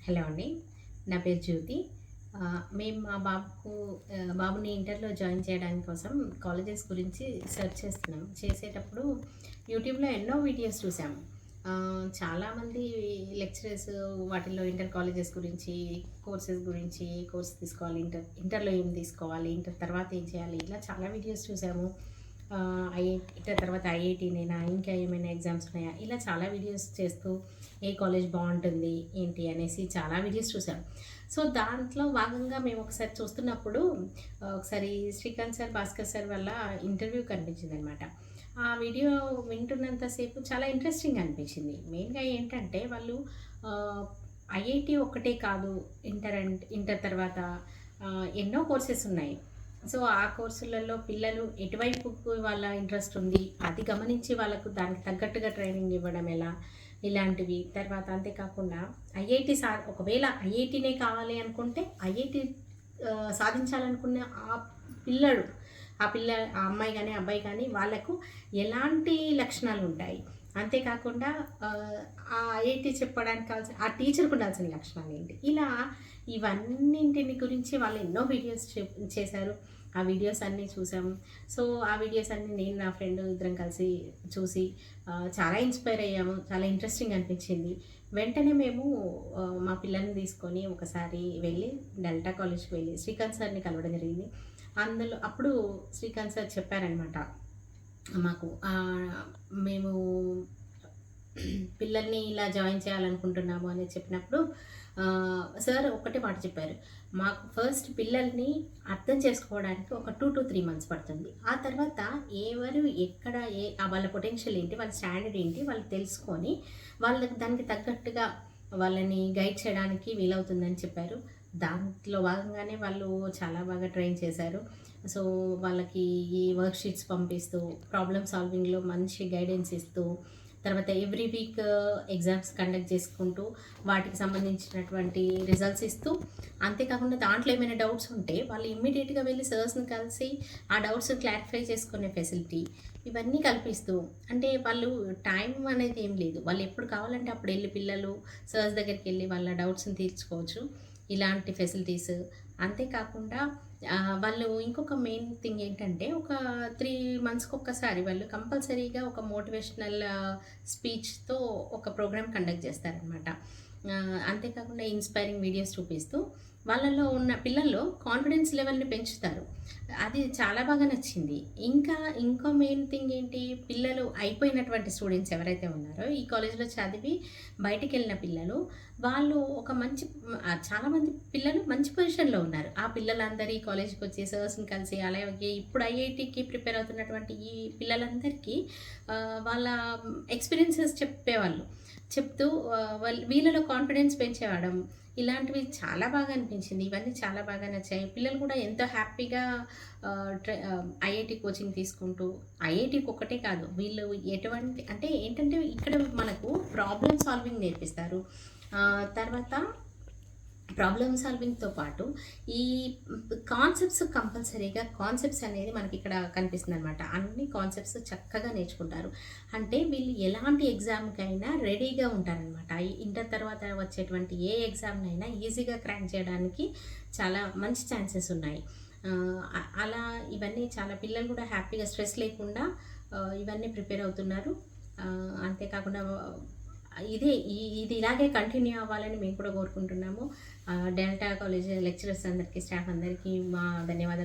Hello అండి. నా పేరు జ్యోతి. మేము మా బాబుని ఇంటర్‌లో జాయిన్ చేయడానికి కోసం కాలేజెస్ గురించి సెర్చ్ చేస్తున్నాం. చేసేటప్పుడు యూట్యూబ్‌లో ఎన్నో వీడియోస్ చూసాము. చాలామంది లెక్చరర్స్ వాటిల్లో ఇంటర్ కాలేజెస్ గురించి, కోర్సెస్ గురించి, ఏ కోర్స్ తీసుకోవాలి, ఇంటర్‌లో ఏం తీసుకోవాలి, ఇంటర్ తర్వాత ఏం చేయాలి, ఇలా చాలా వీడియోస్ చూసాము. ఇంటర్ తర్వాత ఐఐటీనేనా, ఇంకా ఏమైనా ఎగ్జామ్స్ ఉన్నాయా, ఇలా చాలా వీడియోస్ చేస్తూ ఏ కాలేజ్ బాగుంటుంది ఏంటి అనేసి చాలా వీడియోస్ చూసాం. సో దాంట్లో భాగంగా మేము ఒకసారి చూస్తున్నప్పుడు ఒకసారి శ్రీకాంత్ సార్, భాస్కర్ సార్ వల్ల ఇంటర్వ్యూ కనిపించింది అనమాట. ఆ వీడియో వింటున్నంతసేపు చాలా ఇంట్రెస్టింగ్ అనిపించింది. మెయిన్గా ఏంటంటే వాళ్ళు ఐఐటి ఒక్కటే కాదు, ఇంటర్ తర్వాత ఎన్నో కోర్సెస్ ఉన్నాయి. సో ఆ కోర్సులలో పిల్లలు ఎటువైపుకు వాళ్ళ ఇంట్రెస్ట్ ఉంది అది గమనించి వాళ్ళకు దానికి తగ్గట్టుగా ట్రైనింగ్ ఇవ్వడం ఎలా, ఇలాంటివి. తర్వాత అంతేకాకుండా ఒకవేళ ఐఐటీనే కావాలి అనుకుంటే ఐఐటి సాధించాలనుకున్న పిల్లడు ఆ అమ్మాయి కానీ అబ్బాయి కానీ వాళ్ళకు ఎలాంటి లక్షణాలు ఉంటాయి, అంతేకాకుండా ఆ ఐఐటి చెప్పడానికి కావాల్సిన ఆ టీచర్కి ఉండాల్సిన లక్షణాలు ఏంటి, ఇలా ఇవన్నింటిని గురించి వాళ్ళు ఎన్నో వీడియోస్ చేశారు. ఆ వీడియోస్ అన్నీ చూసాము. సో ఆ వీడియోస్ అన్నీ నేను నా ఫ్రెండ్ ఇద్దరం కలిసి చూసి చాలా ఇన్స్పైర్ అయ్యాము. చాలా ఇంట్రెస్టింగ్ అనిపించింది. వెంటనే మేము మా పిల్లల్ని తీసుకొని ఒకసారి వెళ్ళి డెల్టా కాలేజ్కి వెళ్ళి శ్రీకాంత్ సార్ని కలవడం జరిగింది. అప్పుడు శ్రీకాంత్ సార్ చెప్పారనమాట మాకు, మేము పిల్లల్ని ఇలా జాయిన్ చేయాలనుకుంటున్నాము అని చెప్పినప్పుడు సార్ ఒకటే మాట చెప్పారు, మాకు ఫస్ట్ పిల్లల్ని అర్థం చేసుకోవడానికి ఒక 2 to 3 months పడుతుంది. ఆ తర్వాత ఎవరు ఎక్కడ వాళ్ళ పొటెన్షియల్ ఏంటి, వాళ్ళ స్టాండర్డ్ ఏంటి వాళ్ళు తెలుసుకొని వాళ్ళకి దానికి తగ్గట్టుగా వాళ్ళని గైడ్ చేయడానికి వీలవుతుందని చెప్పారు. దాంట్లో భాగంగానే వాళ్ళు చాలా బాగా ట్రైన్ చేశారు. సో వాళ్ళకి ఈ వర్క్ షీట్స్ పంపిస్తూ, ప్రాబ్లమ్ సాల్వింగ్లో మంచి గైడెన్స్ ఇస్తూ, తర్వాత ఎవ్రీ వీక్ ఎగ్జామ్స్ కండక్ట్ చేసుకుంటూ వాటికి సంబంధించినటువంటి రిజల్ట్స్ ఇస్తూ, అంతేకాకుండా దాంట్లో ఏమైనా డౌట్స్ ఉంటే వాళ్ళు ఇమ్మీడియట్గా వెళ్ళి సర్స్ని కలిసి ఆ డౌట్స్ క్లారిఫై చేసుకునే ఫెసిలిటీ, ఇవన్నీ కల్పిస్తూ, అంటే వాళ్ళు టైం అనేది ఏం లేదు, వాళ్ళు ఎప్పుడు కావాలంటే అప్పుడు వెళ్ళి పిల్లలు సర్స్ దగ్గరికి వెళ్ళి వాళ్ళ డౌట్స్ని తీర్చుకోవచ్చు. ఇలాంటి ఫెసిలిటీస్. అంతేకాకుండా వాళ్ళు ఇంకొక మెయిన్ థింగ్ ఏంటంటే ఒక 3 monthsకి ఒక్కసారి వాళ్ళు కంపల్సరీగా ఒక మోటివేషనల్ స్పీచ్తో ఒక ప్రోగ్రామ్ కండక్ట్ చేస్తారనమాట. అంతేకాకుండా ఇన్స్పైరింగ్ వీడియోస్ చూపిస్తూ వాళ్ళలో ఉన్న పిల్లల్లో కాన్ఫిడెన్స్ లెవెల్ని పెంచుతారు. అది చాలా బాగా నచ్చింది. ఇంకో మెయిన్ థింగ్ ఏంటి, పిల్లలు అయిపోయినటువంటి స్టూడెంట్స్ ఎవరైతే ఉన్నారో ఈ కాలేజ్లో చదివి బయటికి వెళ్ళిన పిల్లలు, వాళ్ళు ఒక మంచి చాలామంది పిల్లలు మంచి పొజిషన్లో ఉన్నారు. ఆ పిల్లలందరూ ఈ కాలేజ్కి వచ్చి సర్స్ని కలిసి, అలాగే ఇప్పుడు ఐఐటికి ప్రిపేర్ అవుతున్నటువంటి ఈ పిల్లలందరికీ వాళ్ళ ఎక్స్పీరియన్సెస్ చెప్పేవాళ్ళు. చెప్తూ వీళ్ళలో కాన్ఫిడెన్స్ పెంచేవాడం, ఇలాంటివి చాలా బాగా అనిపించింది. ఇవన్నీ చాలా బాగా నచ్చాయి. పిల్లలు కూడా ఎంతో హ్యాపీగా ఐఐటి కోచింగ్ తీసుకుంటూ, ఐఐటికి ఒక్కటే కాదు, వీళ్ళు అంటే ఏంటంటే ఇక్కడ మనకు ప్రాబ్లమ్ సాల్వింగ్ నేర్పిస్తారు. తర్వాత ప్రాబ్లమ్ సాల్వింగ్తో పాటు ఈ కాన్సెప్ట్స్ అనేది మనకి ఇక్కడ కనిపిస్తుంది అనమాట. అన్ని కాన్సెప్ట్స్ చక్కగా నేర్చుకుంటారు. అంటే వీళ్ళు ఎలాంటి ఎగ్జామ్కైనా రెడీగా ఉంటారనమాట. ఇంటర్ తర్వాత వచ్చేటువంటి ఏ ఎగ్జామ్నైనా ఈజీగా క్రాక్ చేయడానికి చాలా మంచి ఛాన్సెస్ ఉన్నాయి. అలా ఇవన్నీ చాలా పిల్లలు కూడా హ్యాపీగా స్ట్రెస్ లేకుండా ఇవన్నీ ప్రిపేర్ అవుతున్నారు. అంతేకాకుండా ఇది ఇలాగే కంటిన్యూ అవ్వాలని మేము కూడా కోరుకుంటున్నాము. డెల్టా కాలేజ్ లెక్చరర్స్ అందరికీ, స్టాఫ్ అందరికీ మా ధన్యవాదాలు.